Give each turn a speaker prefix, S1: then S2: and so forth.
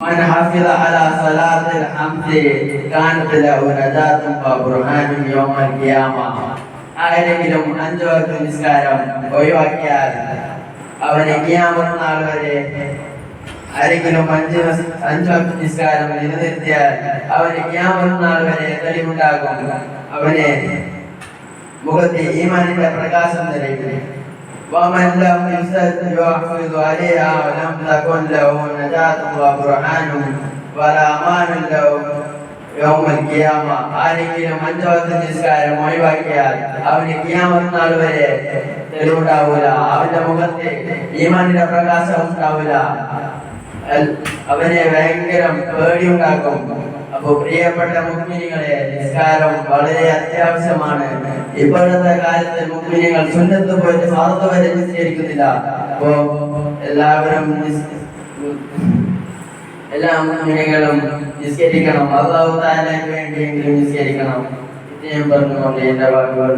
S1: من حافظ على صلاة الخمس كانت له نجاة وبرهان يوم القيامة. ആരെങ്കിലും 5 വക്ത് നിസ്കാരം ഒഴിവാക്കിയാൽ അവന് ഖിയാമത്ത് നാൾ വരെ ആരെങ്കിലും 5 വക്ത് നിസ്കാരം നിലനിർത്തിയാൽ അവന് ഖിയാമത്ത് നാൾ വരെ തെളിവുണ്ടാകും. അവന് മുഖത്ത് ഈമാനിന്റെ പ്രകാശം നിറയും. ومن لم يحفظ عليها ولم تكن له نجاة وبرهان ولا أمان له يوم القيامة. ആരെങ്കിലും 5 വക്ത് നിസ്കാരം ഒഴിവാക്കിയാൽ അവന് ഖിയാമത്ത് നാൾ വരെ തെളിവുണ്ടാവില്ല. അവന്റെ മുഖത്ത് ഈമാനിന്റെ പ്രകാശം ഉണ്ടാവില്ല. അവനെ ഭയങ്കര പേടിയുണ്ടാക്കും. അപ്പൊ പ്രിയപ്പെട്ട മുഅ്മിനീങ്ങളെ, നിസ്കാരം വളരെ അത്യാവശ്യമാണ്. ഇപ്പോഴത്തെ കാലത്ത് മുഅ്മിനീങ്ങൾ സുന്നത്ത് പോയിട്ട് ഫർദ് വരെ നിസ്കരിക്കുന്നില്ല. അപ്പോ എല്ലാ മുഅ്മിനീങ്ങളും നിസ്കരിക്കണം. അല്ലാഹു തആലയ്ക്ക് വേണ്ടിയെങ്കിലും നിസ്കരിക്കണം. ഇത് ഞാൻ പറഞ്ഞുകൊണ്ട് എന്റെ വാക്കുകൾ